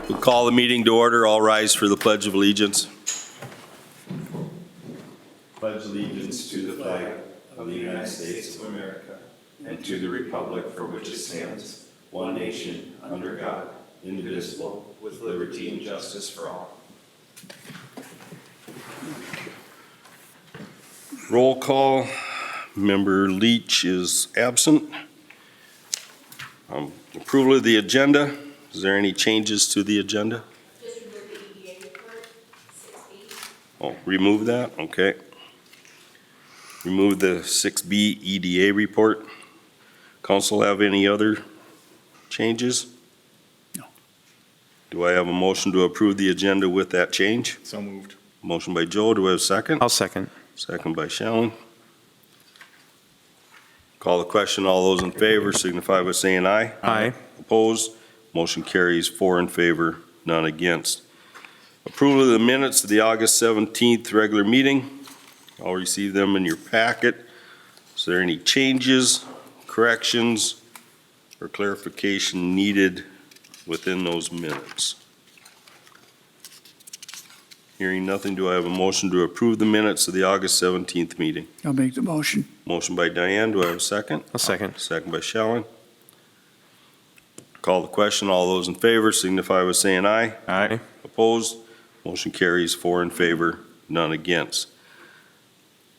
We'll call the meeting to order. All rise for the Pledge of Allegiance. Pledge allegiance to the flag of the United States of America and to the republic for which it stands, one nation, under God, indivisible, with liberty and justice for all. Roll call. Member Leach is absent. Approval of the agenda. Is there any changes to the agenda? Just remove the EDA report, 6B. Oh, remove that? Okay. Remove the 6B EDA report. Council have any other changes? No. Do I have a motion to approve the agenda with that change? So moved. Motion by Joe. Do I have a second? I'll second. Second by Shellen. Call the question. All those in favor signify by saying aye. Aye. Opposed? Motion carries 4 in favor, none against. Approval of the minutes of the August 17th regular meeting. I'll receive them in your packet. Is there any changes, corrections, or clarification needed within those minutes? Hearing nothing, do I have a motion to approve the minutes of the August 17th meeting? I'll make the motion. Motion by Diane, do I have a second? I'll second. Second by Shellen. Call the question. All those in favor signify by saying aye. Aye. Opposed? Motion carries 4 in favor, none against.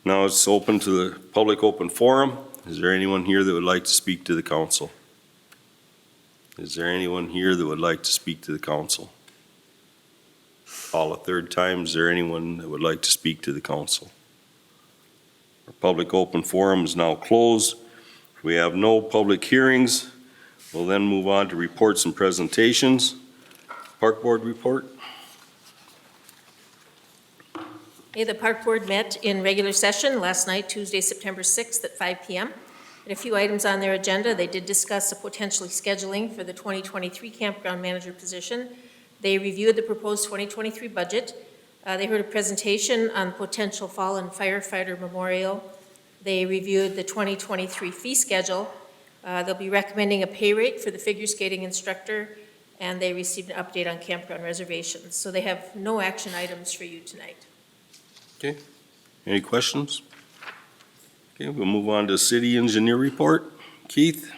Now it's open to the public open forum. Is there anyone here that would like to speak to the council? Is there anyone here that would like to speak to the council? All a third time, is there anyone that would like to speak to the council? Our public open forum is now closed. We have no public hearings. We'll then move on to reports and presentations. Park Board report. Okay, the Park Board met in regular session last night, Tuesday, September 6th at 5 p.m. Had a few items on their agenda. They did discuss potentially scheduling for the 2023 campground manager position. They reviewed the proposed 2023 budget. They heard a presentation on potential fallen firefighter memorial. They reviewed the 2023 fee schedule. They'll be recommending a pay rate for the figure skating instructor, and they received an update on campground reservations. So they have no action items for you tonight. Okay. Any questions? Okay, we'll move on to city engineer report. Keith?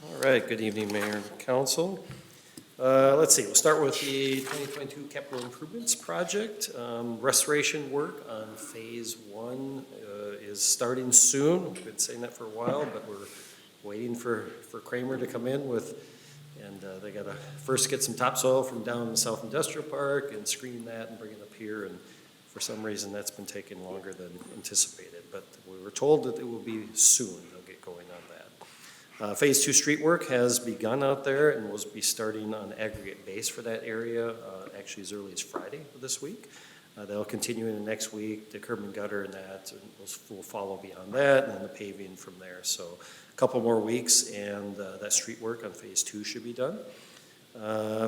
All right, good evening, Mayor and Council. Let's see, we'll start with the 2022 capital improvements project. Restoration work on phase 1 is starting soon. We've been saying that for a while, but we're waiting for Kramer to come in and they got to first get some topsoil from down in the South Industrial Park and screen that and bring it up here. And for some reason, that's been taking longer than anticipated. But we were told that it will be soon. They'll get going on that. Phase 2 street work has begun out there and will be starting on aggregate base for that area, actually as early as Friday of this week. They'll continue into next week, the curb and gutter and that, and we'll follow beyond that, and then the paving from there. So a couple more weeks, and that street work on phase 2 should be done.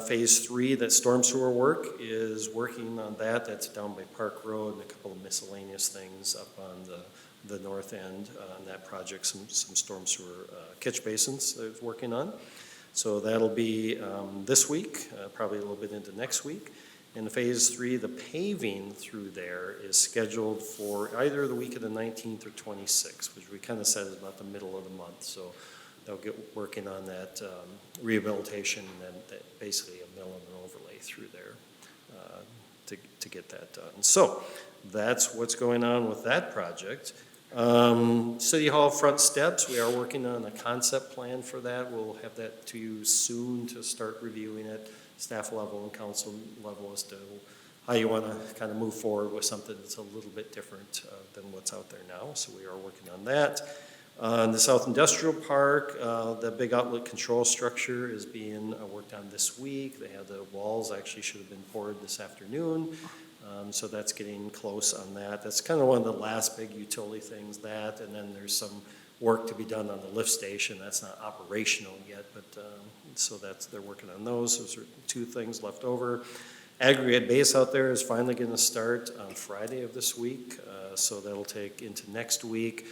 Phase 3, that storm sewer work, is working on that. That's down by Park Road and a couple of miscellaneous things up on the north end on that project, some storm sewer catch basins that it's working on. So that'll be this week, probably a little bit into next week. In phase 3, the paving through there is scheduled for either the week of the 19th or 26th, which we kind of said is about the middle of the month. So they'll get working on that rehabilitation and then basically a mill and an overlay through there to get that done. So that's what's going on with that project. City Hall front steps, we are working on a concept plan for that. We'll have that to you soon to start reviewing it, staff level and council level, as to how you want to kind of move forward with something that's a little bit different than what's out there now. So we are working on that. In the South Industrial Park, the big outlet control structure is being worked on this week. They have the walls actually should have been poured this afternoon. So that's getting close on that. That's kind of one of the last big utility things, that, and then there's some work to be done on the lift station. That's not operational yet, but so they're working on those. Those are 2 things left over. Aggregate base out there is finally going to start on Friday of this week, so that'll take into next week.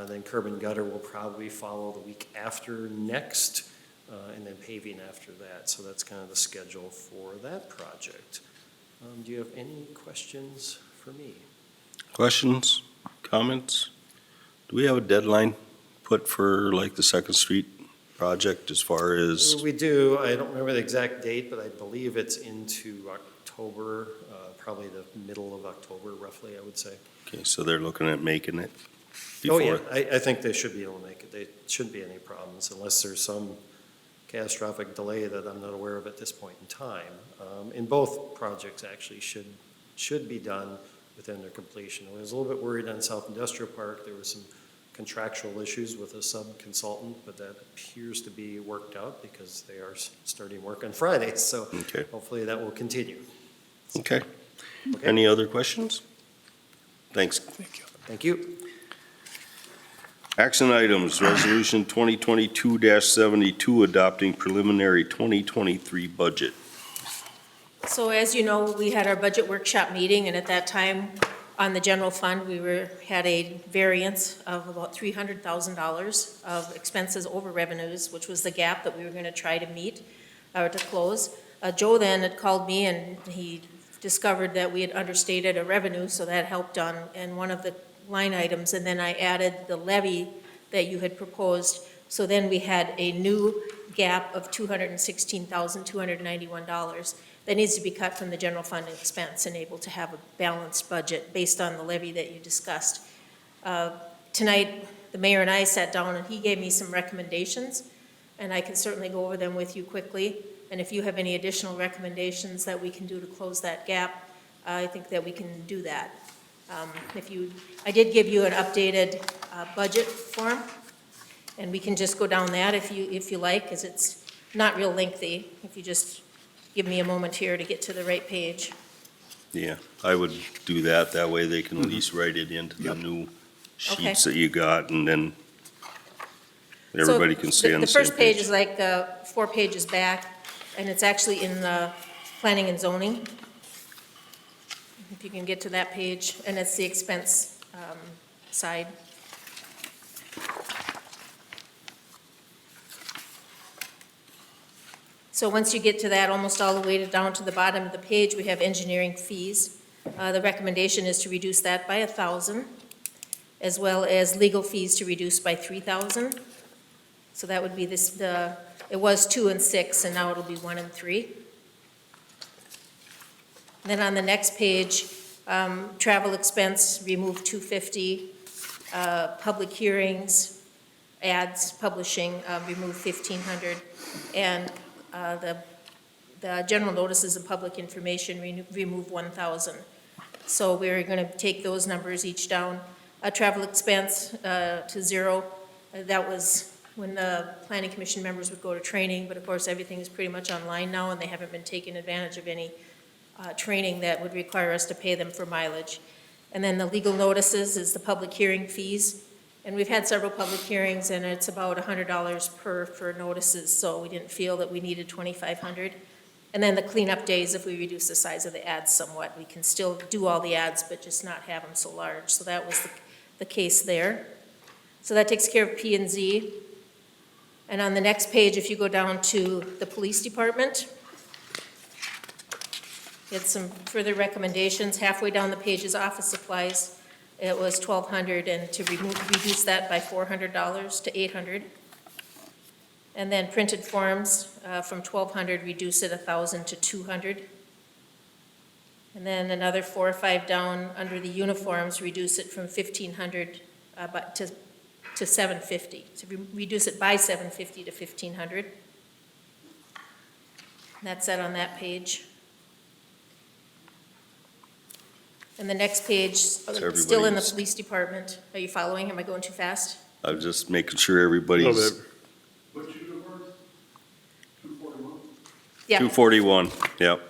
Then curb and gutter will probably follow the week after next, and then paving after that. So that's kind of the schedule for that project. Do you have any questions for me? Questions, comments? Do we have a deadline put for like the Second Street project as far as, We do. I don't remember the exact date, but I believe it's into October, probably the middle of October roughly, I would say. okay, so they're looking at making it Oh, before? yeah, I think they should be able to make it. There shouldn't be any problems unless there's some catastrophic delay that I'm not aware of at this point in time. And both projects actually should be done within their completion. I was a little bit worried on South Industrial Park. There were some contractual issues with a sub-consultant, but that appears to be worked out because they are starting work on Friday. So Okay, hopefully that will continue. okay. Okay. Any other questions? Thanks. Thank you. Action items, Resolution 2022-72, adopting preliminary 2023 budget. So as you know, we had our budget workshop meeting, and at that time, on the general fund, had a variance of about $300,000 of expenses over revenues, which was the gap that we were going to try to meet or to close. Joe then had called me, and he discovered that we had understated a revenue, so that helped on in one of the line items, and then I added the levy that you had proposed. So then we had a new gap of $216,291 that needs to be cut from the general fund expense and able to have a balanced budget based on the levy that you discussed. Tonight, the mayor and I sat down and he gave me some recommendations, and I can certainly go over them with you quickly. And if you have any additional recommendations that we can do to close that gap, I think that we can do that. I did give you an updated budget form, and we can just go down that if you like, because it's not real lengthy. If you just give me a moment here to get to the right page. Yeah, I would do that. That way they can at least write it into the new Okay. sheets that you got, and then everybody can stay on the The same first page page. is like 4 pages back, and it's actually in planning and zoning. If you can get to that page, and it's the expense side. So once you get to that, almost all the way down to the bottom of the page, we have engineering fees. The recommendation is to reduce that by 1,000, as well as legal fees to reduce by 3,000. So that would be it was 2 and 6, and now it'll be 1 and 3. Then on the next page, travel expense, remove 250, public hearings, ads, publishing, remove 1,500, and the general notices of public information, remove 1,000. So we're going to take those numbers each down. Travel expense to 0, that was when the planning commission members would go to training, but of course everything is pretty much online now, and they haven't been taking advantage of any training that would require us to pay them for mileage. And then the legal notices is the public hearing fees. And we've had several public hearings, and it's about $100 for notices, so we didn't feel that we needed $2,500. And then the cleanup days, if we reduce the size of the ads somewhat, we can still do all the ads, but just not have them so large. So that was the case there. So that takes care of P and Z. And on the next page, if you go down to the police department, get some further recommendations. Halfway down the page is office supplies. It was $1,200, and to reduce that by $400 to $800. And then printed forms from $1,200, reduce it $1,000 to $200. And then another 4 or 5 down under the uniforms, reduce it from $1,500 to $750. So reduce it by $750 to $1,500. That's that on that page. And the next page, still in the everybody's- police department. Are you following? Am I going too fast? I'm just making sure everybody's What uniform? 241? Yeah. 241, yep.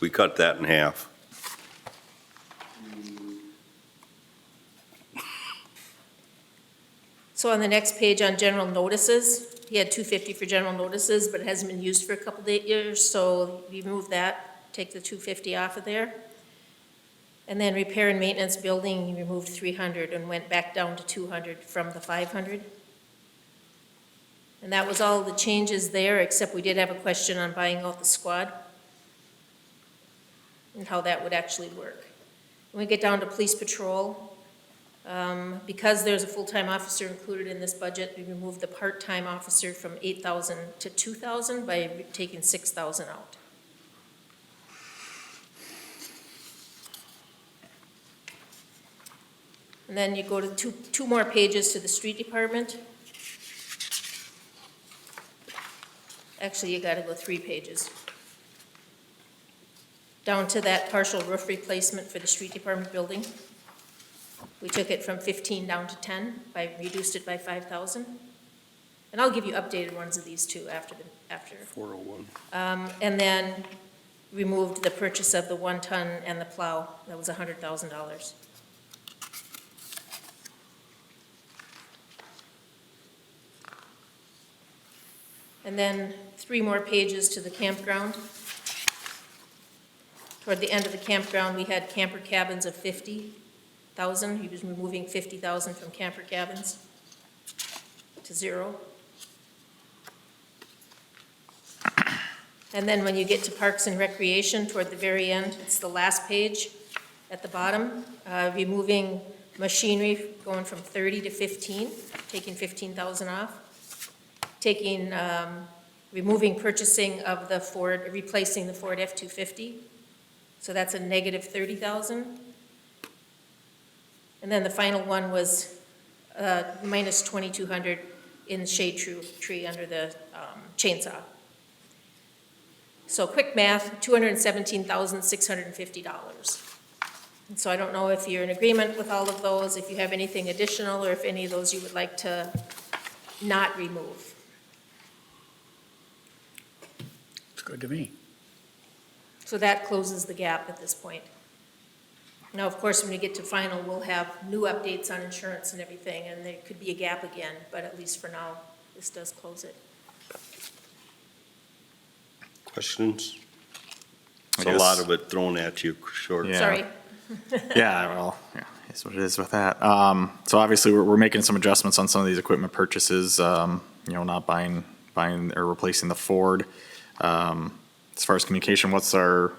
We cut that in half. So on the next page on general notices, he had $250 for general notices, but it hasn't been used for a couple of years, so remove that, take the $250 off of there. And then repair and maintenance building, he removed 300 and went back down to 200 from the 500. And that was all the changes there, except we did have a question on buying out the squad and how that would actually work. When we get down to police patrol, because there's a full-time officer included in this budget, we removed the part-time officer from 8,000 to 2,000 by taking 6,000 out. And then you go to two more pages to the street department. Actually, you gotta go 3 pages. Down to that partial roof replacement for the street department building. We took it from 15 down to 10, reduced it by 5,000. And I'll give you updated ones of these too after. 401. And then removed the purchase of the 1-ton and the plow. That was $100,000. And then 3 more pages to the campground. Toward the end of the campground, we had camper cabins of 50,000. He was removing 50,000 from camper cabins to 0. And then when you get to parks and recreation, toward the very end, it's the last page at the bottom, removing machinery going from 30 to 15, taking 15,000 off. Removing purchasing of the Ford, replacing the Ford F-250. So that's a negative 30,000. And then the final one was minus 2,200 in the shade tree under the chainsaw. So quick math, $217,650. And so I don't know if you're in agreement with all of those, if you have anything additional, or if any of those you would like to not remove. It's good to me. So that closes the gap at this point. Now, of course, when we get to final, we'll have new updates on insurance and everything, and there could be a gap again, but at least for now, this does close it. Questions? I It's a guess- lot of it thrown at you, short. Yeah. Sorry. Yeah, well, yeah, it's what it is with that. So obviously, we're making some adjustments on some of these equipment purchases, not buying or replacing the Ford. As far as communication, what's our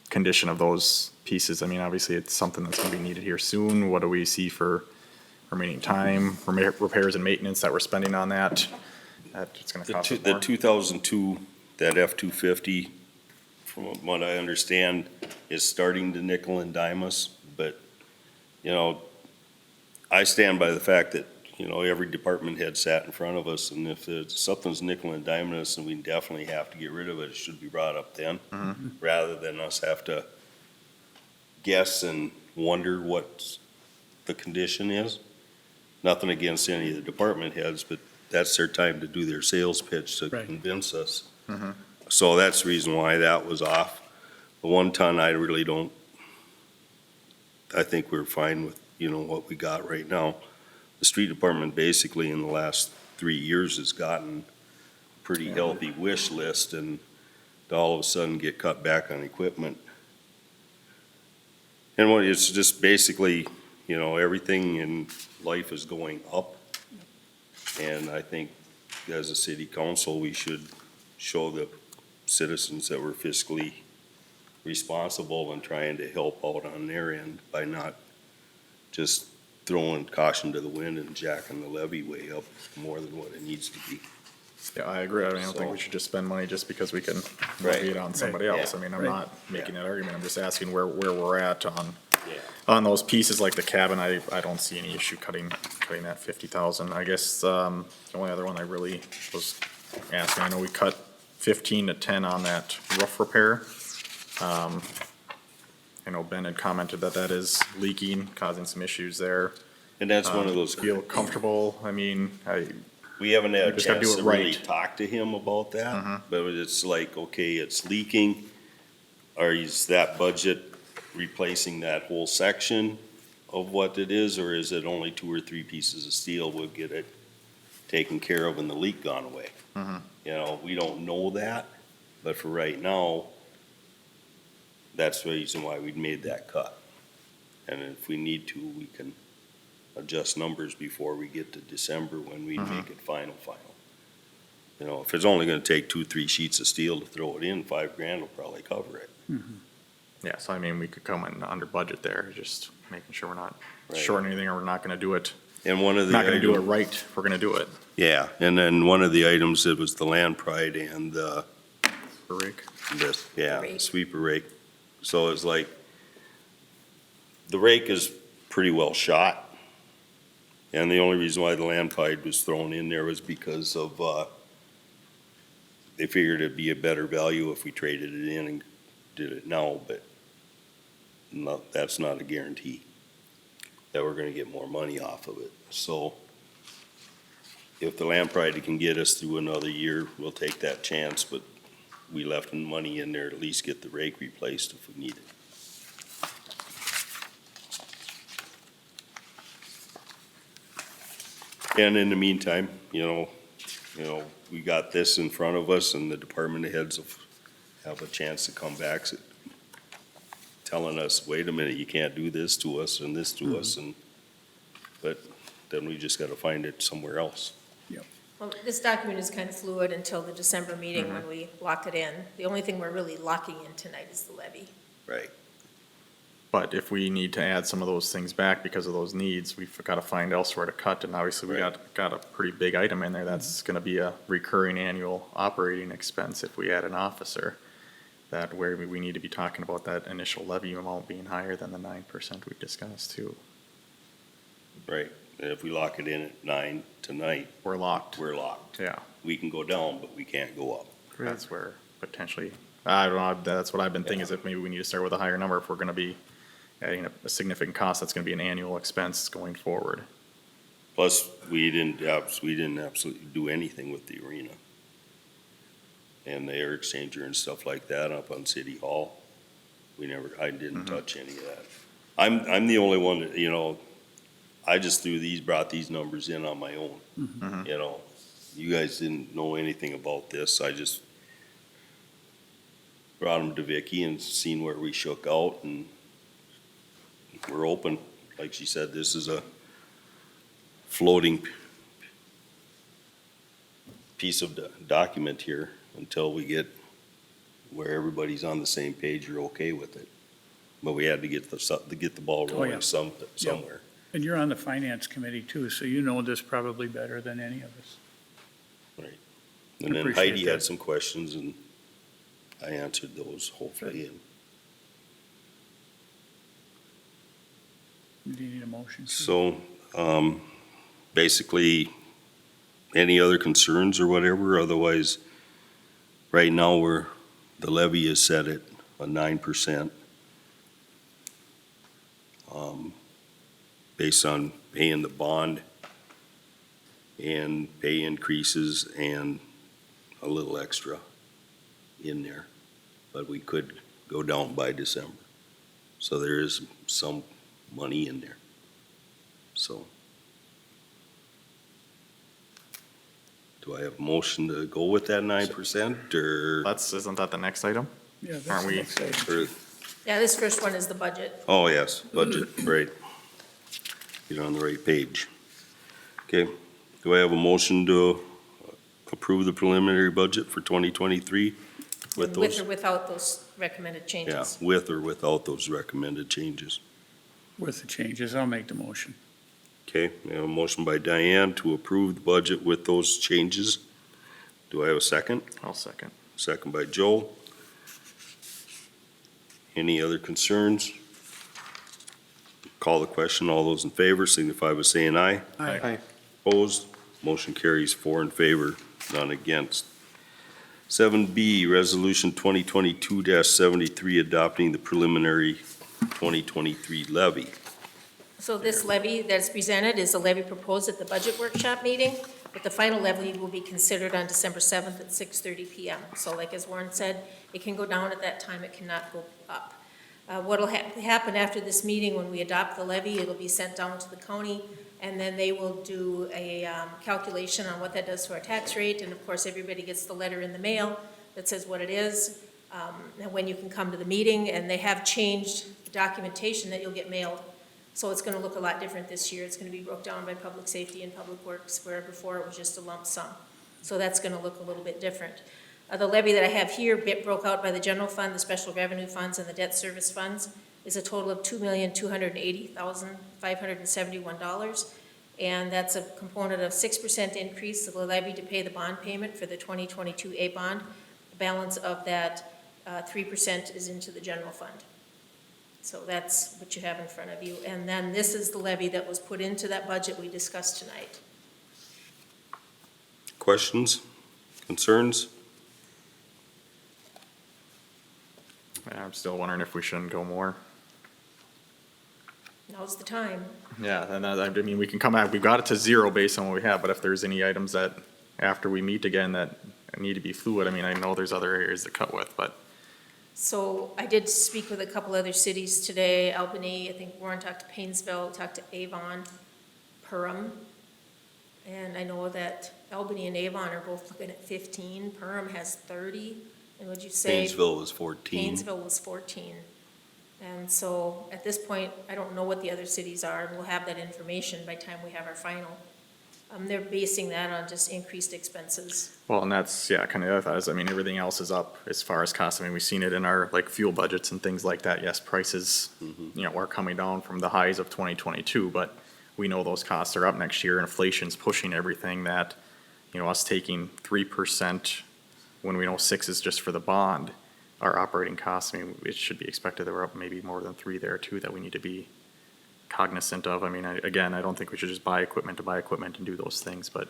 condition of those pieces? I mean, obviously, it's something that's gonna be needed here soon. What do we see for remaining time, repairs and maintenance that we're spending on that? It's gonna cost us The more. 2002, that F-250, from what I understand, is starting to nickel and dime us, but, I stand by the fact that, every department head sat in front of us, and if something's nickel and diming us, and we definitely have to get rid of it, it should be brought up then, rather than us have to guess and wonder what the condition is. Nothing against any of the department heads, but that's their time to do their sales pitch to Right. convince us. So that's the reason why that was off. The 1-ton, I really don't, I think we're fine with, what we got right now. The street department basically in the last 3 years has gotten a pretty healthy wish list, and to all of a sudden get cut back on equipment. And it's just basically, everything in life is going up. And I think as a city council, we should show the citizens that we're fiscally responsible and trying to help out on their end by not just throwing caution to the wind and jacking the levy way up more than what it needs to be. Yeah, I agree. I don't think So- we should just spend money just because we can Right. levy it on somebody else. Yeah. I mean, I'm Right. not making that argument. I'm just asking where we're at on those pieces like the cabin. I don't see any issue cutting that 50,000. I guess, the only other one I really was asking, I know we cut 15 to 10 on that roof repair. I know Ben had commented that is leaking, causing some issues there. And that's one of those, Feel comfortable? I mean, we haven't had a We just gotta chance do to it really right. talk to him about that, but it's like, okay, it's leaking. Or is that budget replacing that whole section of what it is, or is it only 2 or 3 pieces of steel will get it taken care of and the leak gone away? We don't know that, but for right now, that's the reason why we made that cut. And if we need to, we can adjust numbers before we get to December when we make it final. You know, if it's only gonna take 2-3 sheets of steel to throw it in, $5,000 will probably cover it. Yeah, so I mean, we could come in under budget there, just making sure we're not Right. shorting anything, or we're not gonna do it, And one of the not gonna do it items- right if we're gonna do it. Yeah, and then one of the items, it was the land pride and the, For Rick. Rake. sweeper rake. So it's like, the rake is pretty well shot. And the only reason why the land pride was thrown in there was because of, they figured it'd be a better value if we traded it in and did it now, but that's not a guarantee that we're gonna get more money off of it. So if the land pride can get us through another year, we'll take that chance, but we left money in there to at least get the rake replaced if we need it. And in the meantime, you know, we got this in front of us and the department heads will have a chance to come back telling us, wait a minute, you can't do this to us and this to us, and, but then we just gotta find it somewhere else. Well, this document is kind of fluid until the December meeting when we lock it in. The only thing we're really locking in tonight is the levy. Right. But if we need to add some of those things back because of those needs, we've gotta find elsewhere to cut, and obviously we Right. got a pretty big item in there, that's gonna be a recurring annual operating expense if we add an officer. That where we need to be talking about that initial levy amount being higher than the 9% we discussed too. Right, and if we lock it in at 9 tonight, We're locked. we're locked. Yeah, We can go down, but we can't go up. that's where potentially, I don't know, that's what I've been thinking, is if maybe we need to start with a higher number if we're gonna be adding a significant cost, that's gonna be an annual expense going forward. Plus, we didn't absolutely do anything with the arena. And the air exchanger and stuff like that up on City Hall. I didn't touch any of that. I'm the only one that, you know, I just brought these numbers in on my own. You know, you guys didn't know anything about this. I just brought them to Vicky and seen where we shook out, and we're open. Like she said, this is a floating piece of document here until we get where everybody's on the same page or okay with it. But we had to get the ball Oh, yeah. rolling somewhere. And you're on the finance committee too, so you know this probably better than any of us. And then Appreciate Heidi that. had some questions and I answered those hopefully. And Do you need a motion? so, basically, any other concerns or whatever? Otherwise, right now, the levy is set at a 9%. Based on paying the bond and pay increases and a little extra in there. But we could go down by December. So there is some money in there. So. Do I have a motion to go with that 9% or? Isn't that the next item? Yeah, that's Aren't the we- next item. or- Yeah, this first one is the budget. Oh, yes, budget, right. Get on the right page. Okay, do I have a motion to approve the preliminary budget for 2023 with With those? or without those recommended Yeah, changes. with or without those recommended changes. With the changes, I'll make the motion. Okay, we have a motion by Diane to approve the budget with those changes. Do I have a second? I'll second. Second by Joel. Any other concerns? Call the question. All those in favor signify by saying aye. Aye. Opposed? Motion carries 4 in favor, none against. 7B, Resolution 2022-73, adopting the preliminary 2023 levy. So this levy that's presented is a levy proposed at the budget workshop meeting, but the final levy will be considered on December 7th at 6:30 PM. So like as Warren said, it can go down at that time, it cannot go up. What'll happen after this meeting, when we adopt the levy, it'll be sent down to the county, and then they will do a calculation on what that does to our tax rate, and of course, everybody gets the letter in the mail that says what it is, and when you can come to the meeting, and they have changed the documentation that you'll get mailed So it's gonna look a lot different this year. It's gonna be broke down by public safety and public works, where before it was just a lump sum. So that's gonna look a little bit different. The levy that I have here, broke out by the general fund, the special revenue funds, and the debt service funds, is a total of $2,280,571. And that's a component of 6% increase of the levy to pay the bond payment for the 2022 A bond. The balance of that 3% is into the general fund. So that's what you have in front of you. And then this is the levy that was put into that budget we discussed tonight. Questions? Concerns? I'm still wondering if we shouldn't go more. Now's the time. Yeah, and I mean, we can come back, we've got it to zero based on what we have, but if there's any items that, after we meet again, that need to be fluid, I mean, I know there's other areas to cut with, but. So I did speak with a couple other cities today, Albany, I think Warren talked to Painesville, talked to Avon, Perham. And I know that Albany and Avon are both looking at 15, Perham has 30, and would you say? Painesville was 14. Painesville was 14. And so at this point, I don't know what the other cities are, and we'll have that information by the time we have our final. They're basing that on just increased expenses. Well, and that's, yeah, kind of the other thought is, I mean, everything else is up as far as cost. I mean, we've seen it in our, like, fuel budgets and things like that. Yes, prices, you know, are coming down from the highs of 2022, but we know those costs are up next year. Inflation's pushing everything that, you know, us taking 3% when we know 6 is just for the bond, our operating costs, I mean, it should be expected that we're up maybe more than 3 there too, that we need to be cognizant of. I mean, again, I don't think we should just buy equipment to buy equipment and do those things, but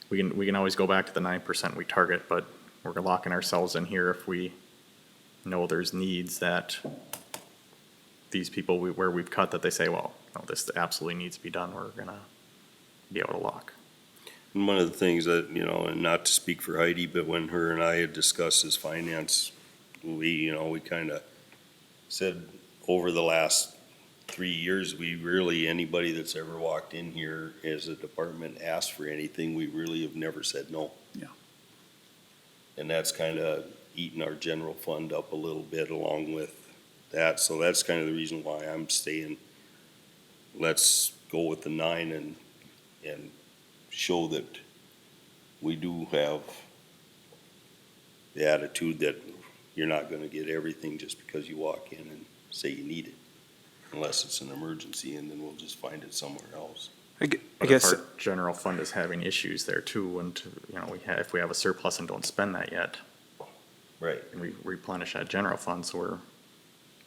we can always go back to the 9% we target, but we're locking ourselves in here if we know there's needs that these people, where we've cut, that they say, well, no, this absolutely needs to be done, we're gonna be able to lock. And one of the things that, you know, and not to speak for Heidi, but when her and I had discussed this finance, we kind of said over the last 3 years, we really, anybody that's ever walked in here as a department asked for anything, we really have never said no. Yeah. And that's kind of eating our general fund up a little bit along with that. So that's kind of the reason why I'm saying, let's go with the 9 and show that we do have the attitude that you're not gonna get everything just because you walk in and say you need it, unless it's an emergency, and then we'll just find it somewhere else. But guess- if our general fund is having issues there too, and, you know, if we have a surplus and don't spend that yet, Right. and we replenish that general fund, so we're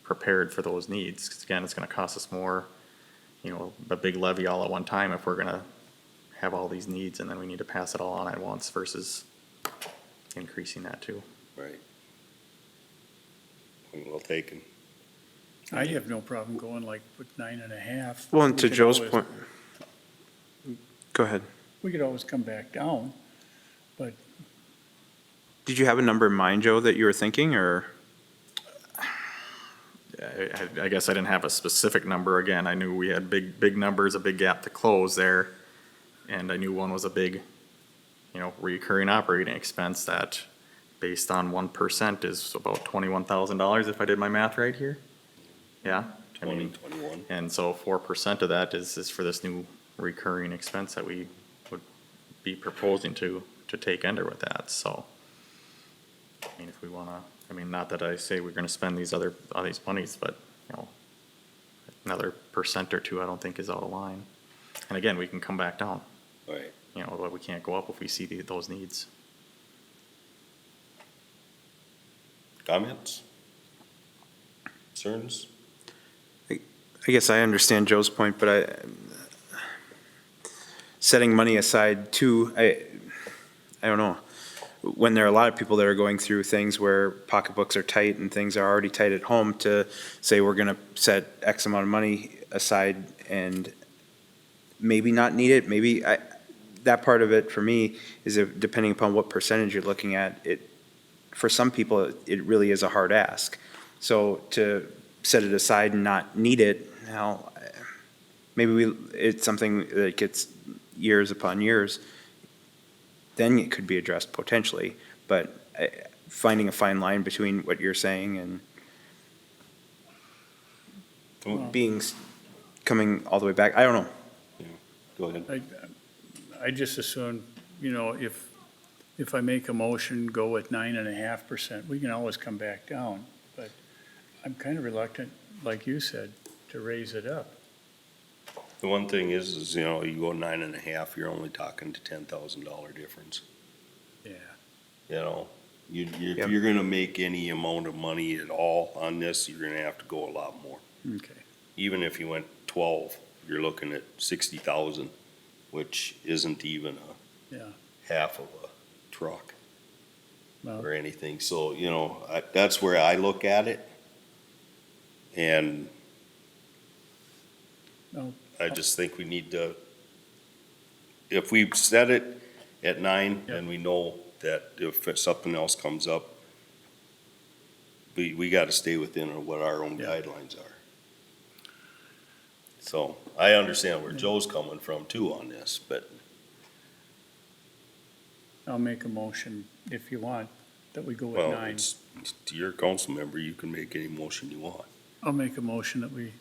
prepared for those needs. 'Cause again, it's gonna cost us more, you know, a big levy all at one time if we're gonna have all these needs, and then we need to pass it all on at once versus increasing that too. Right. Well taken. I have no problem going like with 9.5. Well, and We to could Joe's always- point, go ahead. We could always come back down, but Did you have a number in mind, Joe, that you were thinking, or? I guess I didn't have a specific number. Again, I knew we had big numbers, a big gap to close there. And I knew one was a big, you know, recurring operating expense that, based on 1%, is about $21,000 if I did my math right here. Yeah? I mean, 2021. and so 4% of that is for this new recurring expense that we would be proposing to take under with that, so. I mean, if we wanna, I mean, not that I say we're gonna spend all these monies, but, you know, another % or 2 I don't think is out of line. And again, we can come back down, Right. you know, but we can't go up if we see those needs. Comments? Concerns? I guess I understand Joe's point, but setting money aside too, I don't know. When there are a lot of people that are going through things where pocketbooks are tight and things are already tight at home, to say we're gonna set X amount of money aside and maybe not need it, that part of it for me is depending upon what percentage you're looking at, for some people, it really is a hard ask. So to set it aside and not need it, now, maybe it's something that gets years upon years, then it could be addressed potentially. But finding a fine line between what you're saying and being coming all the way back. I don't know. Go ahead. I just assume, you know, if I make a motion, go with 9.5%, we can always come back down. But I'm kind of reluctant, like you said, to raise it up. The one thing is, you know, you go 9.5, you're only talking to $10,000 difference. Yeah. You know, if Yep. you're gonna make any amount of money at all on this, you're gonna have to go a lot more. Okay. Even if you went 12, you're looking at 60,000, which isn't even Yeah. half of a truck Well, or anything. So, you know, that's where I look at it. And no, I just think we need to, if we set it at 9, Yep. and we know that if something else comes up, we gotta stay within what our own Yeah. guidelines are. So I understand where Joe's coming from too on this, but I'll make a motion if you want, that we go with well, 9. it's to your council member, you can make any motion you want. I'll make a motion that we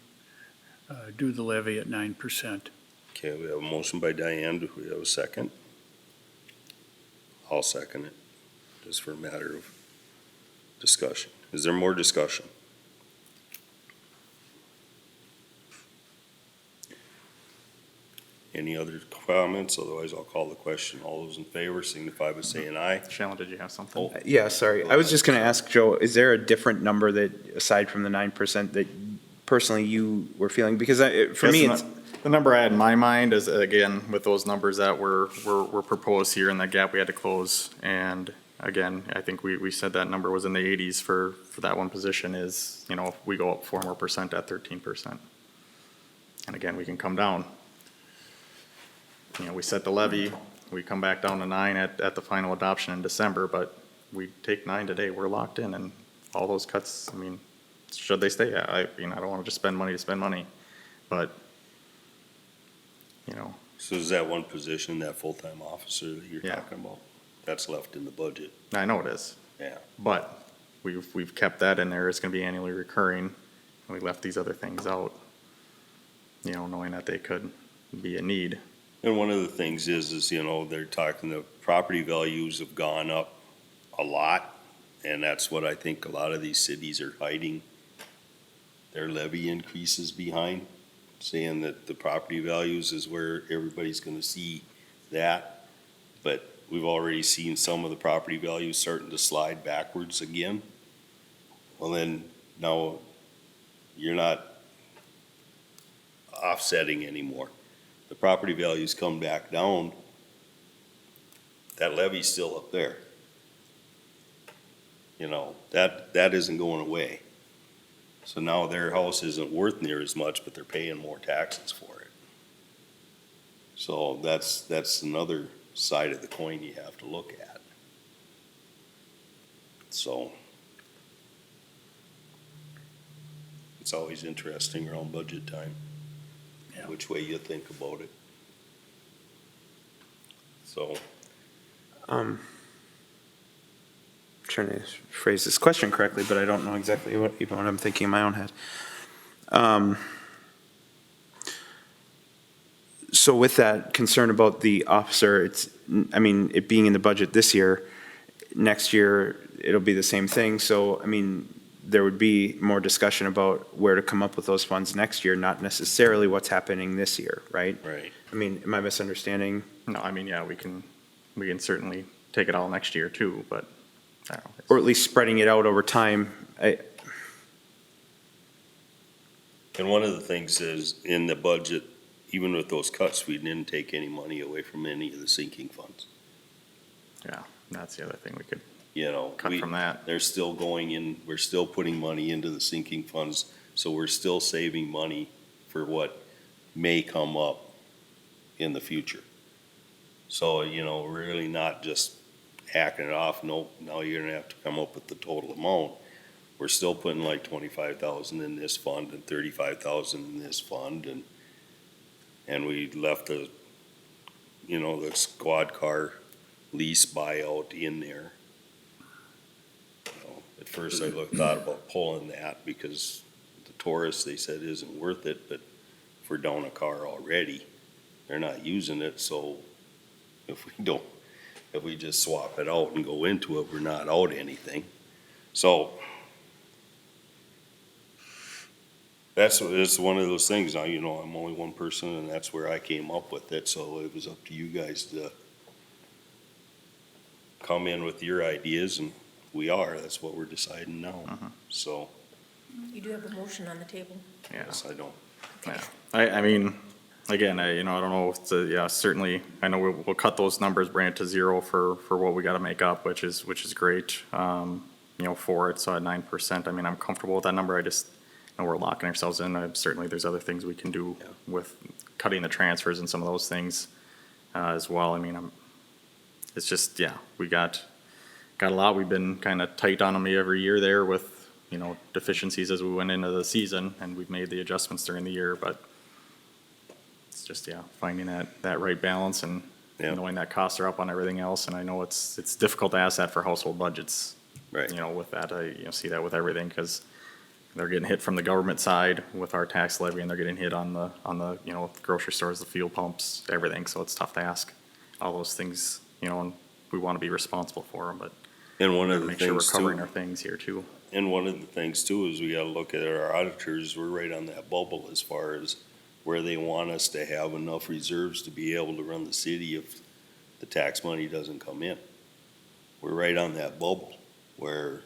do the levy at 9%. Okay, we have a motion by Diane. Do we have a second? I'll second it, just for a matter of discussion. Is there more discussion? Any other comments? Otherwise, I'll call the question. All those in favor signify by saying aye. Shannon, did you have something? Oh, Yeah, sorry. I was just gonna ask Joe, is there a different number that, aside from the 9%, that personally you were feeling? Because for me, Yes, it's, the number I had in my mind is, again, with those numbers that were proposed here and that gap we had to close. And again, I think we said that number was in the 80s for that one position is, you know, if we go up 4 more percent at 13%. And again, we can come down. You know, we set the levy, we come back down to 9 at the final adoption in December, but we take 9 today, we're locked in, and all those cuts, I mean, should they stay? I don't want to just spend money to spend money, but, you know, So is that one position, that full-time officer that you're Yeah. talking about? That's left in the budget. I know it is. Yeah. But we've kept that in there, it's gonna be annually recurring, and we left these other things out, you know, knowing that they could be a need. And one of the things is, you know, they're talking, the property values have gone up a lot, and that's what I think a lot of these cities are hiding their levy increases behind, saying that the property values is where everybody's gonna see that. But we've already seen some of the property values starting to slide backwards again. Well, then, now, you're not offsetting anymore. The property values come back down, that levy's still up there. You know, that isn't going away. So now their house isn't worth near as much, but they're paying more taxes for it. So that's another side of the coin you have to look at. So it's always interesting around budget time, Yeah. which way you think about it. So, trying to phrase this question correctly, but I don't know exactly even what I'm thinking in my own head. So with that concern about the officer, I mean, it being in the budget this year, next year, it'll be the same thing. So, I mean, there would be more discussion about where to come up with those funds next year, not necessarily what's happening this year, right? right. I mean, am I misunderstanding? No, I mean, yeah, we can certainly take it all next year too, but I don't know. Or at least spreading it out over time. And one of the things is, in the budget, even with those cuts, we didn't take any money away from any of the sinking funds. Yeah, that's the other thing we could You know, cut from that. they're still going in, we're still putting money into the sinking funds, so we're still saving money for what may come up in the future. So, you know, we're really not just hacking it off, nope, now you're gonna have to come up with the total amount. We're still putting like 25,000 in this fund and 35,000 in this fund, and we left the, you know, the squad car lease buyout in there. You know, at first I thought about pulling that because the Taurus, they said, isn't worth it, but if we're down a car already, they're not using it, so if we just swap it out and go into it, we're not out anything. So it's one of those things. Now, you know, I'm only one person and that's where I came up with it, so it was up to you guys to come in with your ideas, and that's what we're deciding now. So, You do have a motion on the table. Yeah. yes, I don't. Yeah, I mean, again, I don't know, yeah, certainly, I know we'll cut those numbers, bring it to zero for what we gotta make up, which is great, for it, so at 9%, I mean, I'm comfortable with that number, I just know we're locking ourselves in, certainly there's other things we can do with cutting the transfers and some of those things, as well, I mean, it's just, yeah, we got a lot, we've been kinda tight on them every year there with, deficiencies as we went into the season, and we've made the adjustments during the year, but it's just, finding that right balance and Yeah. knowing that costs are up on everything else, and I know it's difficult to ask that for household budgets. Right. With that, I see that with everything, because they're getting hit from the government side with our tax levy, and they're getting hit on the grocery stores, the fuel pumps, everything, so it's tough to ask all those things, and we wanna be responsible for them, but And one of the make sure we're things covering too, our things here too. and one of the things too is we gotta look at our auditors, we're right on that bubble as far as where they want us to have enough reserves to be able to run the city if the tax money doesn't come in. We're right on that bubble where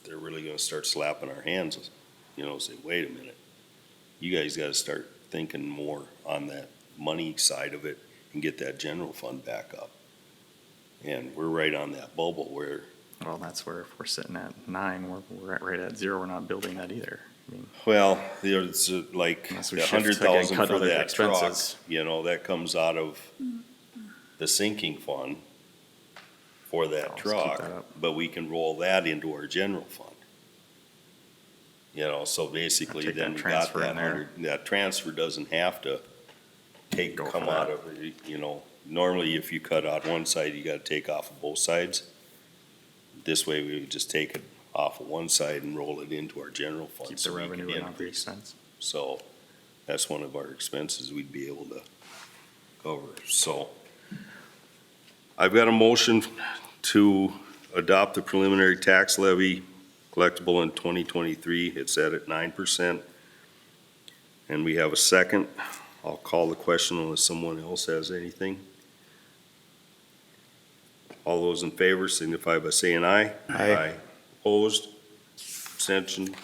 they're really gonna start slapping our hands, say, wait a minute. You guys gotta start thinking more on that money side of it and get that general fund back up. And we're right on that bubble where, Well, that's where if we're sitting at 9, we're right at 0, we're not building that either. I mean, well, there's like Unless we the shift to get 100,000 cut for other that truck, expenses. that comes out of the sinking fund for that Let's keep truck, that up. but we can roll that into our general fund. So basically Take then that we got transfer that in there. 100, that transfer doesn't have to Go for come out of, normally if you cut out one side, you gotta take off of both sides. This way we would just take it off of one side and roll it into our general fund. keep so the we can revenue and not the increase. expense. So that's one of our expenses we'd be able to cover. So I've got a motion to adopt the preliminary tax levy collectible in 2023. It's set at 9%. And we have a second. I'll call the question unless someone else has anything. All those in favor signify by saying aye. Aye. Opposed? Abstention?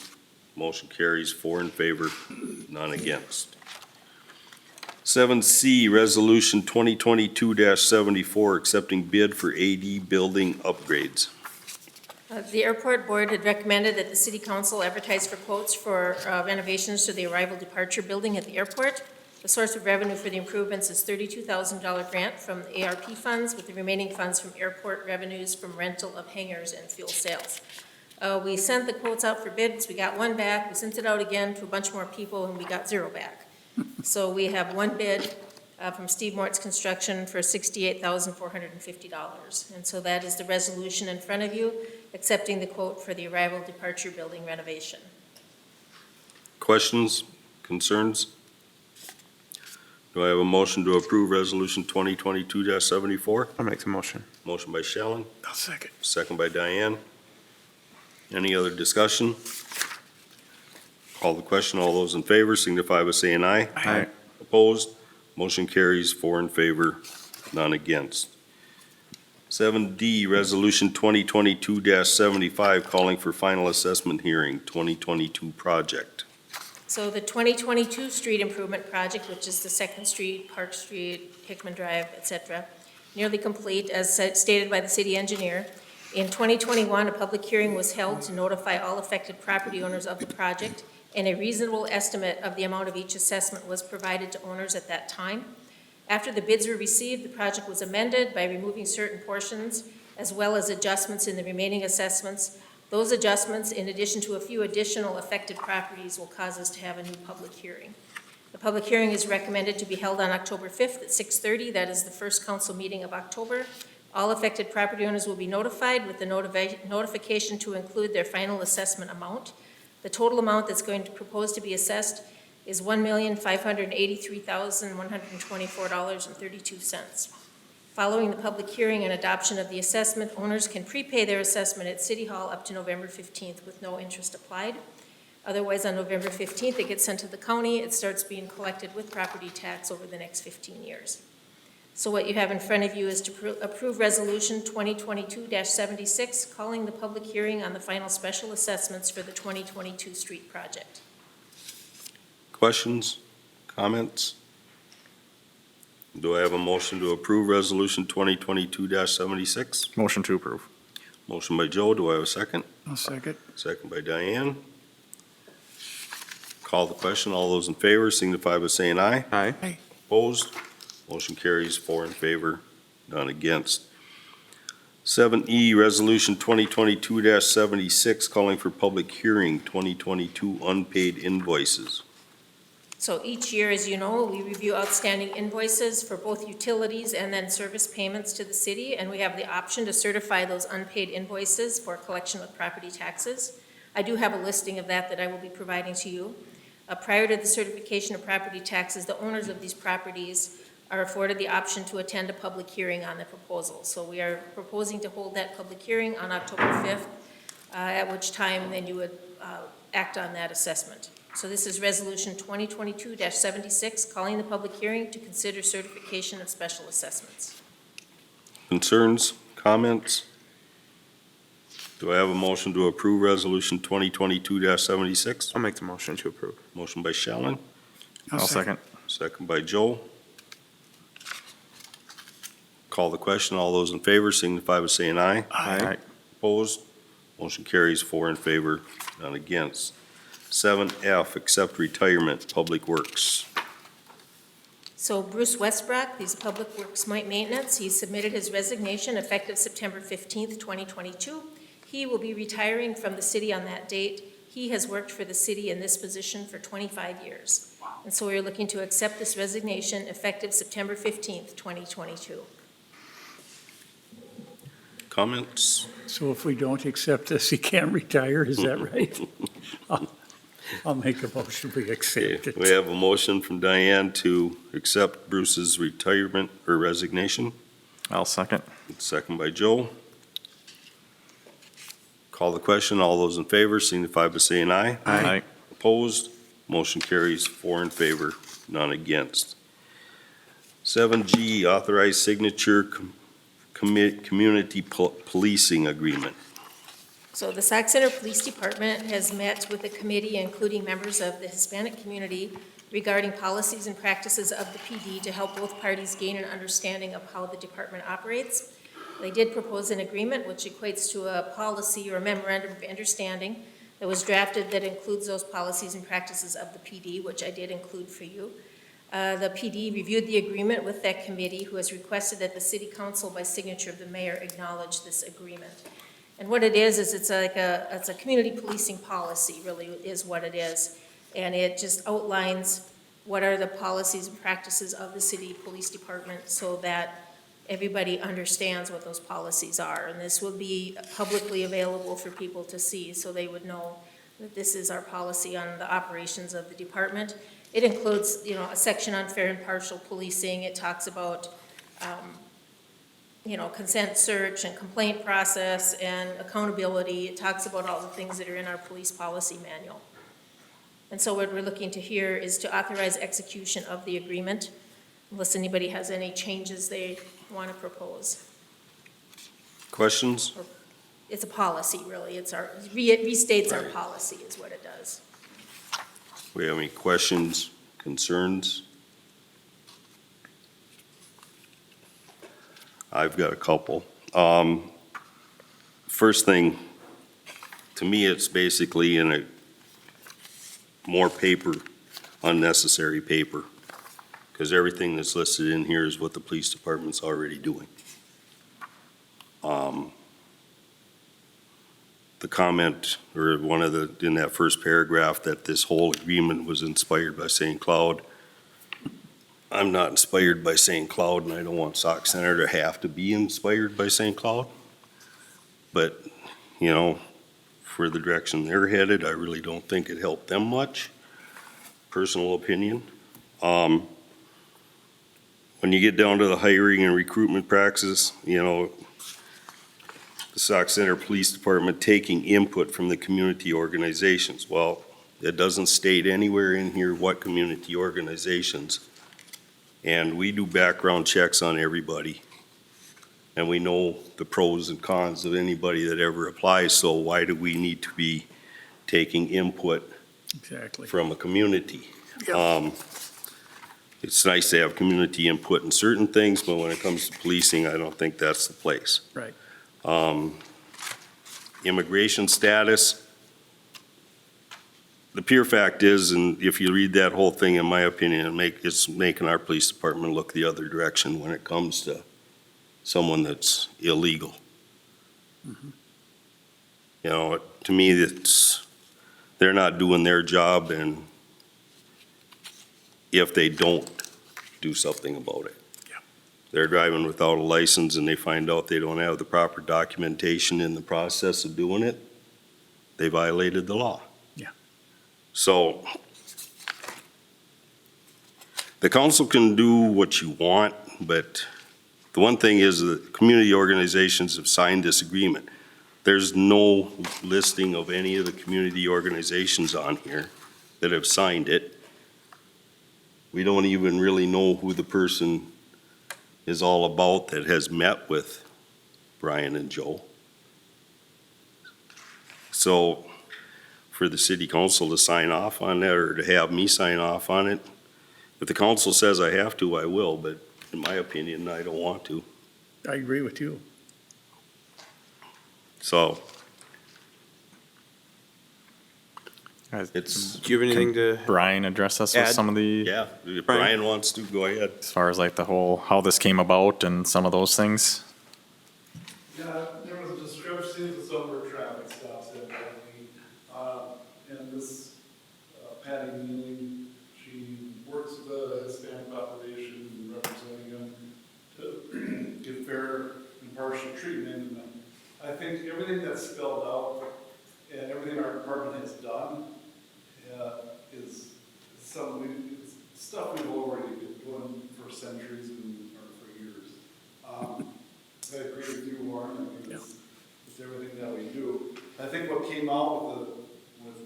Motion carries 4 in favor, none against. 7C, Resolution 2022-74, accepting bid for AD building upgrades. The airport board had recommended that the city council advertise for quotes for renovations to the arrival departure building at the airport. The source of revenue for the improvements is $32,000 grant from the ARP funds, with the remaining funds from airport revenues from rental of hangars and fuel sales. We sent the quotes out for bids, we got one back, we sent it out again to a bunch more people, and we got 0 back. So we have one bid from Steve Mort's Construction for $68,450. And so that is the resolution in front of you, accepting the quote for the arrival departure building renovation. Questions, concerns? Do I have a motion to approve Resolution 2022-74? I'll make the motion. Motion by Shelling, I'll second. second by Diane. Any other discussion? Call the question. All those in favor signify by saying aye. Aye. Opposed? Motion carries 4 in favor, none against. 7D, Resolution 2022-75, calling for final assessment hearing, 2022 project. So the 2022 street improvement project, which is the Second Street, Park Street, Hickman Drive, et cetera, nearly complete, as stated by the city engineer. In 2021, a public hearing was held to notify all affected property owners of the project, and a reasonable estimate of the amount of each assessment was provided to owners at that time. After the bids were received, the project was amended by removing certain portions, as well as adjustments in the remaining assessments. Those adjustments, in addition to a few additional affected properties, will cause us to have a new public hearing. The public hearing is recommended to be held on October 5th at 6:30. That is the first council meeting of October. All affected property owners will be notified with the notification to include their final assessment amount. The total amount that's going to propose to be assessed is $1,583,124.32. Following the public hearing and adoption of the assessment, owners can prepay their assessment at City Hall up to November 15th with no interest applied. Otherwise, on November 15th, it gets sent to the county. It starts being collected with property tax over the next 15 years. So what you have in front of you is to approve Resolution 2022-76, calling the public hearing on the final special assessments for the 2022 street project. Questions, comments? Do I have a motion to approve Resolution 2022-76? Motion to approve. Motion by Joe, do I have a second? I'll second. Second by Diane. Call the question. All those in favor signify by saying aye. Aye. Opposed? Motion carries 4 in favor, none against. 7E, Resolution 2022-76, calling for public hearing, 2022 unpaid invoices. So each year, as you know, we review outstanding invoices for both utilities and then service payments to the city, and we have the option to certify those unpaid invoices for collection with property taxes. I do have a listing of that I will be providing to you. Prior to the certification of property taxes, the owners of these properties are afforded the option to attend a public hearing on the proposal. So we are proposing to hold that public hearing on October 5th, at which time then you would act on that assessment. So this is Resolution 2022-76, calling the public hearing to consider certification of special assessments. Concerns, comments? Do I have a motion to approve Resolution 2022-76? I'll make the motion to approve. Motion by Shellen, I'll second. second by Joe. Call the question. All those in favor signify by saying aye. Aye. Opposed? Motion carries 4 in favor, none against. 7F, accept retirement, Public Works. So Bruce Westbrook, he's Public Works Maintenance. He submitted his resignation effective September 15th, 2022. He will be retiring from the city on that date. He has worked for the city in this position for 25 years. And so we're looking to accept this resignation effective September 15th, 2022. Comments? So if we don't accept this, he can't retire, is that right? I'll make a motion, we accept We it. have a motion from Diane to accept Bruce's retirement or resignation. I'll second. Second by Joe. Call the question. All those in favor signify by saying aye. Aye. Opposed? Motion carries 4 in favor, none against. 7G, authorized signature community policing agreement. So the Sauk Center Police Department has met with a committee, including members of the Hispanic community, regarding policies and practices of the PD to help both parties gain an understanding of how the department operates. They did propose an agreement, which equates to a policy or a memorandum of understanding that was drafted that includes those policies and practices of the PD, which I did include for you. The PD reviewed the agreement with that committee, who has requested that the city council, by signature of the mayor, acknowledge this agreement. And what it is it's a community policing policy, really is what it is. And it just outlines what are the policies and practices of the city police department so that everybody understands what those policies are. And this will be publicly available for people to see, so they would know that this is our policy on the operations of the department. It includes, a section on fair and partial policing. It talks about, consent search and complaint process and accountability. It talks about all the things that are in our police policy manual. And so what we're looking to here is to authorize execution of the agreement, unless anybody has any changes they want to propose. Questions? It's a policy, really. It restates our Right. policy is what it does. We have any questions, concerns? I've got a couple. First thing, to me, it's basically more paper, unnecessary paper, because everything that's listed in here is what the police department's already doing. The comment, or in that first paragraph, that this whole agreement was inspired by St. Cloud. I'm not inspired by St. Cloud, and I don't want Sauk Center to have to be inspired by St. Cloud. But, for the direction they're headed, I really don't think it helped them much. personal opinion. When you get down to the hiring and recruitment practices, you know, the Sauk Center Police Department taking input from the community organizations. Well, it doesn't state anywhere in here what community organizations. And we do background checks on everybody. And we know the pros and cons of anybody that ever applies, so why do we need to be taking input Exactly. from a community? Yep. It's nice to have community input in certain things, but when it comes to policing, I don't think that's the place. Right. Immigration status. The pure fact is, and if you read that whole thing, in my opinion, it's making our police department look the other direction when it comes to someone that's illegal. You know, to me, they're not doing their job, and if they don't do something about it. Yeah. They're driving without a license and they find out they don't have the proper documentation in the process of doing it, they violated the law. Yeah. So the council can do what you want, but the one thing is that community organizations have signed this agreement. There's no listing of any of the community organizations on here that have signed it. We don't even really know who the person is all about that has met with Brian and Joe. So for the city council to sign off on that, or to have me sign off on it, if the council says I have to, I will, but in my opinion, I don't want to. I agree with you. So Do you have anything to Brian address us with Add? some of the, yeah, if Brian wants to, go ahead. as far as like the whole, how this came about and some of those things? Yeah, there was a discrepancy with some of our traffic stops evidently. And this Patty Mealing, she works with the Hispanic population, representing them to give fair, impartial treatment. And I think everything that's spelled out and everything our department has done is stuff we've already been doing for centuries or for years. I agree with you, Warren. I mean, it's everything that we do. I think what came out with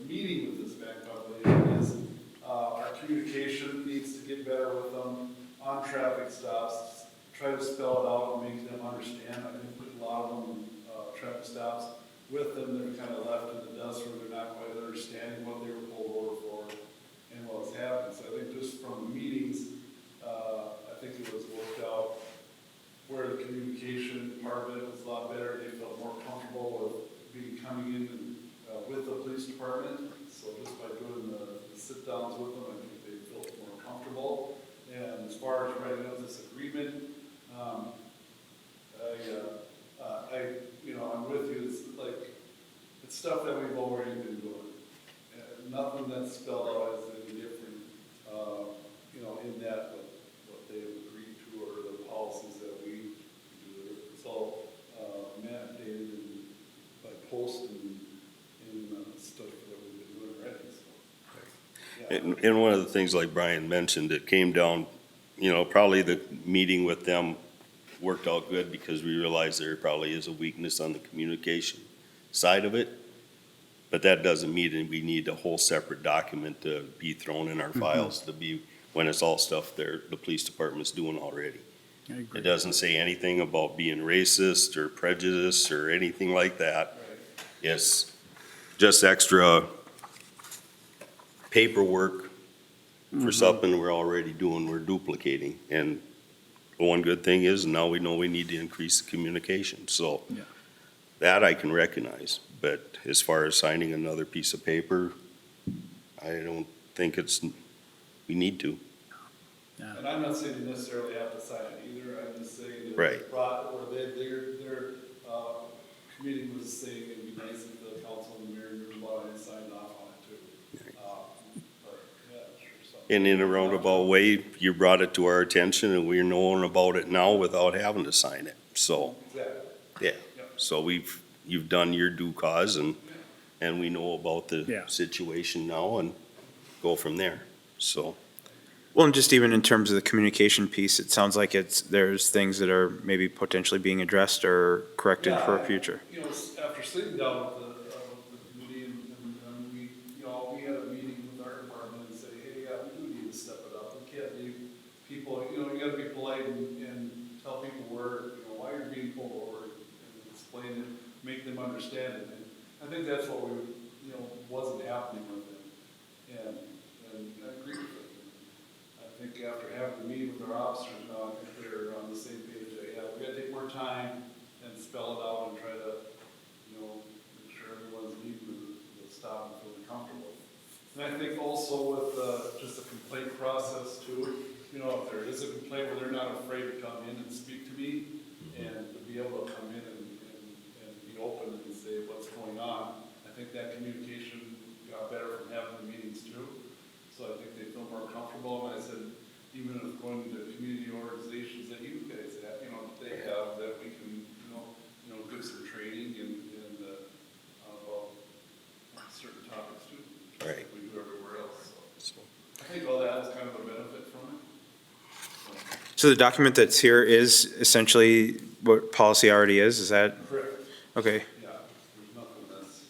meeting with this back population is our communication needs to get better with them on traffic stops. Try to spell it out and make them understand. I think with a lot of them, traffic stops, with them, they're kind of left in the dust where they're not quite understanding what they were pulled over for and what's happened. So I think just from the meetings, I think it was worked out where the communication part of it was a lot better. They felt more comfortable with coming in and, with the police department. So just by doing the sit downs with them, I think they felt more comfortable. And as far as writing up this agreement, I'm with you. It's like, it's stuff that we've already been doing. Nothing that's spelled out as any different, in that what they have agreed to or the policies that we do. It's all mandated by post and stuff that we've been doing already. So, yeah. And one of the things like Brian mentioned, it came down, probably the meeting with them worked out good because we realized there probably is a weakness on the communication side of it. But that doesn't mean that we need a whole separate document to be thrown in our files to be, when it's all stuff the police department's doing already. I agree. It doesn't say anything about being racist or prejudiced or anything like that. Right. It's just extra paperwork for something we're already doing, we're duplicating. And the one good thing is now we know we need to increase the communication. So Yeah. that I can recognize. But as far as signing another piece of paper, I don't think we need to. And I'm not saying you necessarily have to sign it either, I'm just saying that. Right. Or their committee was saying it'd be nice if the council and the mayor knew about it and signed off on it too. But, yeah, sure. something- And in a roundabout way, you brought it to our attention and we're knowing about it now without having to sign it. So, Exactly. yeah. Yep. So you've done your due cause and we know about Yeah. the situation now and go from there. So, Well, and just even in terms of the communication piece, it sounds like there's things that are maybe potentially being addressed or corrected for a future. You know, after sitting down with the committee and we, we had a meeting with our department and say, hey, yeah, we do need to step it up. We can't leave people, you gotta be polite and tell people why you're being pulled over and explain it, make them understand it. And I think that's what wasn't happening with them. And I agree with them. I think after having the meeting with our officers now, I think they're on the same page that, yeah, we gotta take more time and spell it out and try to, make sure everyone's meeting will stop and feeling comfortable. And I think also with, just the complaint process too, if there is a complaint where they're not afraid to come in and speak to me and to be able to come in and be open and say what's going on, I think that communication got better from having the meetings too. So I think they feel more comfortable, and I said, even if going to community organizations that you guys have, they have, that we can, give some training and about certain topics too. just Right. like we do everywhere else, so. I think all that has kind of a benefit from it. So the document that's here is essentially what policy already is that? Correct. Okay, Yeah, there's nothing that's,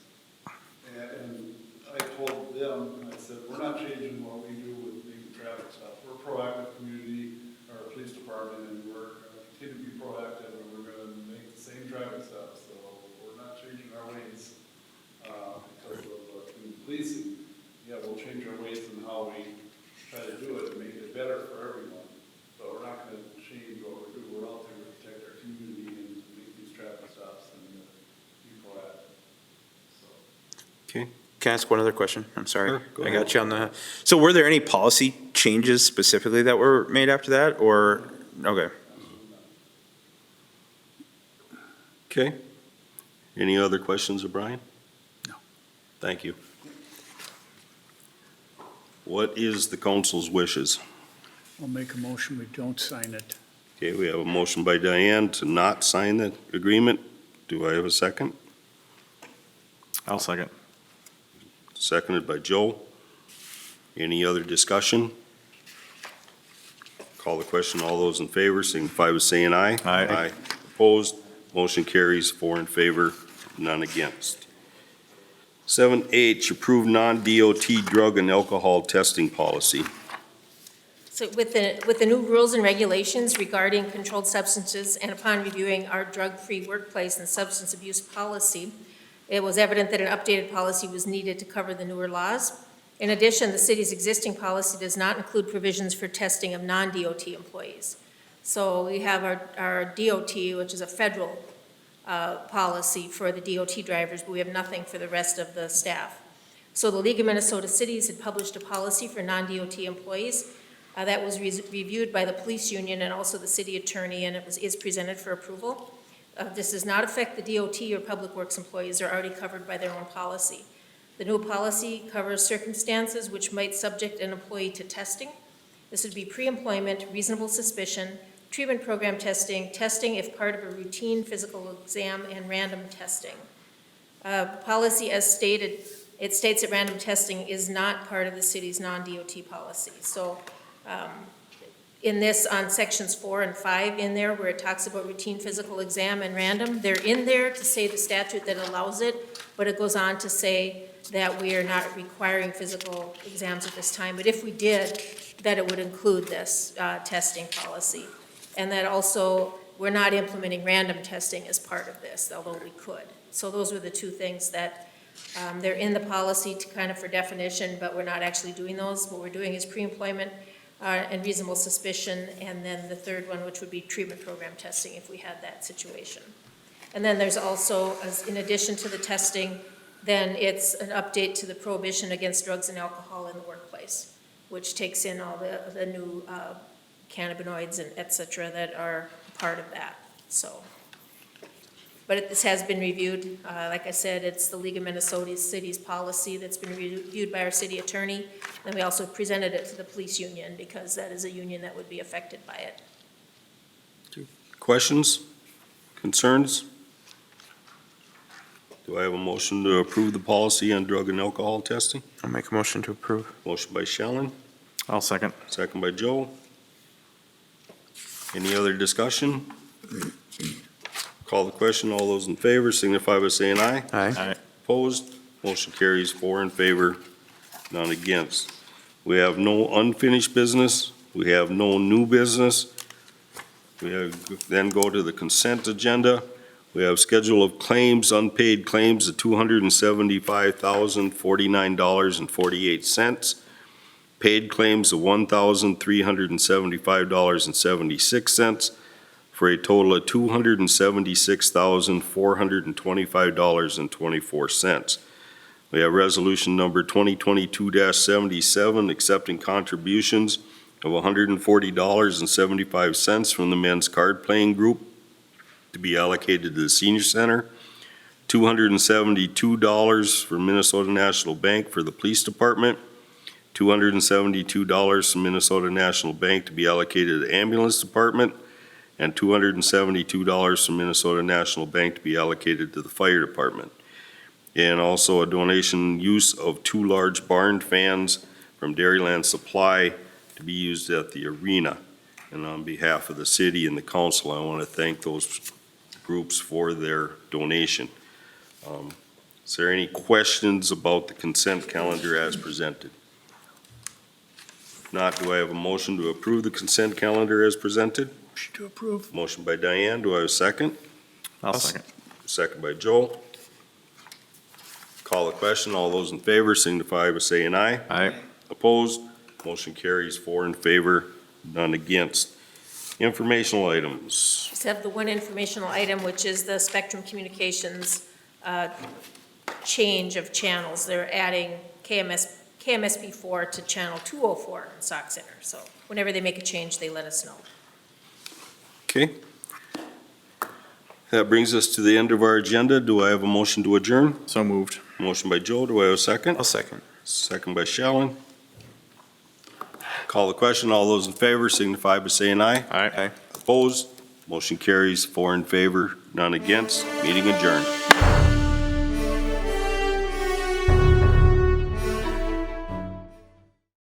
and I told them, I said, we're not changing what we do with making traffic stops. We're a proactive community, our police department, and we're gonna continue to be proactive, and we're gonna make the same traffic stops. So we're not changing our ways, because of community policing. Yeah, we'll change our ways in how we try to do it and make it better for everyone. But we're not gonna change what we do. We're out there to protect our community and make these traffic stops and be proactive. So. okay. can I ask one other question? I'm sorry. Sure, go I ahead. got you on the, so were there any policy changes specifically that were made after that, or, okay. Okay. Any other questions of Brian? No. Thank you. What is the council's wishes? I'll make a motion, we don't sign it. Okay, we have a motion by Diane to not sign the agreement. Do I have a second? I'll second. Seconded by Joe. Any other discussion? Call the question. All those in favor signify by saying aye. Aye. Opposed? Motion carries 4 in favor, none against. 7H, approve non-DOT drug and alcohol testing policy. So with the new rules and regulations regarding controlled substances and upon reviewing our drug-free workplace and substance abuse policy, it was evident that an updated policy was needed to cover the newer laws. In addition, the city's existing policy does not include provisions for testing of non-DOT employees. So we have our DOT, which is a federal policy for the DOT drivers, but we have nothing for the rest of the staff. So the League of Minnesota Cities had published a policy for non-DOT employees that was reviewed by the police union and also the city attorney, and is presented for approval. This does not affect the DOT or Public Works employees. They're already covered by their own policy. The new policy covers circumstances which might subject an employee to testing. This would be pre-employment, reasonable suspicion, treatment program testing, testing if part of a routine physical exam, and random testing. Policy as stated, it states that random testing is not part of the city's non-DOT policy. So in this, on sections 4 and 5 in there, where it talks about routine physical exam and random, they're in there to say the statute that allows it, but it goes on to say that we are not requiring physical exams at this time. But if we did, that it would include this testing policy. And that also, we're not implementing random testing as part of this, although we could. So those were the two things that they're in the policy to kind of for definition, but we're not actually doing those. What we're doing is pre-employment and reasonable suspicion, and then the third one, which would be treatment program testing if we had that situation. And then there's also, in addition to the testing, then it's an update to the prohibition against drugs and alcohol in the workplace, which takes in all the new cannabinoids and et cetera that are part of that, so. But this has been reviewed. Like I said, it's the League of Minnesota Cities policy that's been reviewed by our city attorney. Then we also presented it to the police union because that is a union that would be affected by it. Questions? Concerns? Do I have a motion to approve the policy on drug and alcohol testing? I'll make a motion to approve. Motion by Shellen, I'll second. Second by Joe. Any other discussion? Call the question. All those in favor signify by saying aye. Aye. Opposed? Motion carries 4 in favor, none against. We have no unfinished business. We have no new business. Then go to the consent agenda. We have schedule of claims, unpaid claims of $275,049.48. Paid claims of $1,375.76 for a total of $276,425.24. We have resolution number 2022-77, accepting contributions of $140.75 from the men's card playing group to be allocated to the senior center, $272 from Minnesota National Bank for the police department, $272 from Minnesota National Bank to be allocated to the ambulance department, and $272 from Minnesota National Bank to be allocated to the fire department. And also a donation use of 2 large barn fans from Dairyland Supply to be used at the arena. And on behalf of the city and the council, I want to thank those groups for their donation. Is there any questions about the consent calendar as presented? If not, do I have a motion to approve the consent calendar as presented? Motion to approve. Motion by Diane, do I have a second? I'll second. Second by Joe. Call the question. All those in favor signify by saying aye. Aye. Opposed? Motion carries 4 in favor, none against. Informational items. Just have the one informational item, which is the Spectrum Communications change of channels. They're adding KMSP4 to channel 204 in Sauk Center. So whenever they make a change, they let us know. Okay. That brings us to the end of our agenda. Do I have a motion to adjourn? So moved. Motion by Joe. Do I have a second? I'll second. Second by Shellen. Call the question. All those in favor signify by saying aye. Aye. Opposed? Motion carries 4 in favor, none against. Meeting adjourned.